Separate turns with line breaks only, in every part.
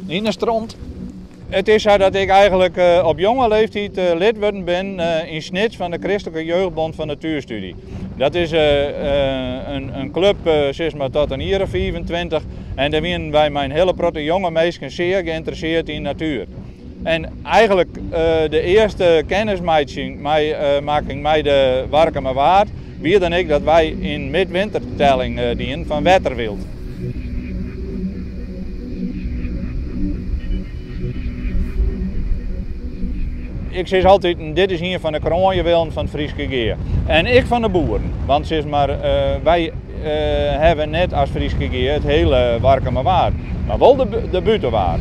Niet naar strand. Het is zo dat ik eigenlijk op jonge leeftijd lid geworden ben in Snits van de Christelijke Jeugdbond van Natuurstudie. Dat is een club zeg maar, tot een jaar of 25 en daar zijn wij mijn hele protte jonge meisjes zeer geïnteresseerd in natuur. En eigenlijk de eerste kennismaking met de Warkumerwaard wie dan ik dat wij in midwintertelling dienen van wetterwild. Ik zeg altijd, dit is hier van de kroonjuwelen van het Frieske Geer. En ik van de boeren. Want zeg maar, wij hebben net als Frieske Geer het hele Warkumerwaard. Maar wel de buitenwaard.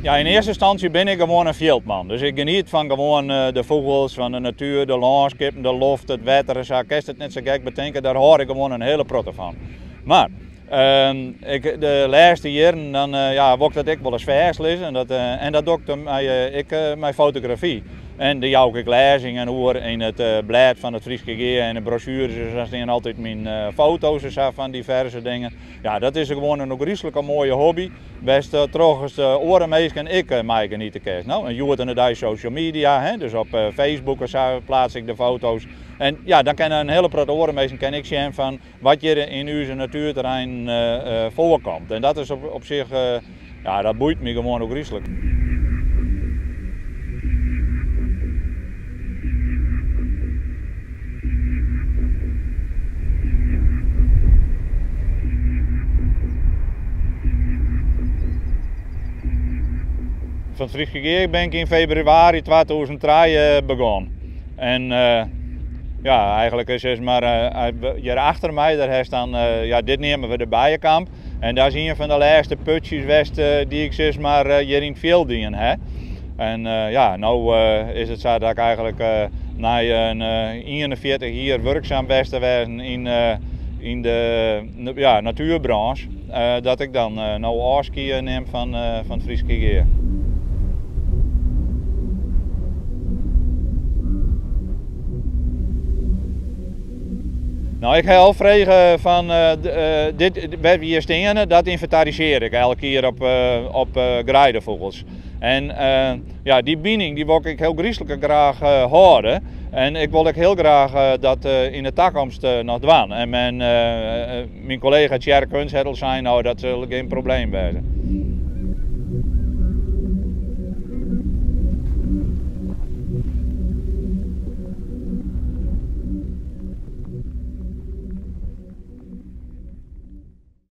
Ja, in eerste instantie ben ik gewoon een veldman. Dus ik geniet van gewoon de vogels, van de natuur, de landschappen, de lucht, het wetter. Dus ik kan het net zo gek bedenken, daar hoor ik gewoon een hele protte van. Maar de laatste jaren dan wou ik dat ik wel eens vers lezen en dat doe ik mijn fotografie. En die jou ik lezingen hoor in het blad van het Frieske Geer en de brochures, dus zijn altijd mijn foto's van diverse dingen. Ja, dat is gewoon een griezelijke mooie hobby. Best trouwens de orenmeesken ik mij niet te kerst. Nou, en je hoort inderdaad social media, hè? Dus op Facebook plaats ik de foto's. En ja, dan kan een hele grote orenmeesken kan ik zien van wat je in uw natuurterrein voorkomt. En dat is op zich, ja, dat boeit me gewoon ook griezelijk. Van het Frieske Geer ben ik in februari 2003 begonnen. En ja, eigenlijk is het maar hier achter mij, daar is dan, ja, dit nemen we de Bijenkamp. En daar is een van de laatste putjes west die ik zeg maar hier in het veld dien. En ja, nou is het zo dat ik eigenlijk na een 41 jaar werkzaam ben geweest in de natuurbranche, dat ik dan nou afscheid neem van het Frieske Geer. Nou, ik heb al vragen van dit waar we hier staan, dat inventariseer ik elke keer op grijdenvogels. En ja, die binding die wil ik heel griezelijk graag houden. En ik wil ook heel graag dat in de toekomst nog doen. En mijn collega Thierry Kunshedel zei nou dat zal geen probleem zijn.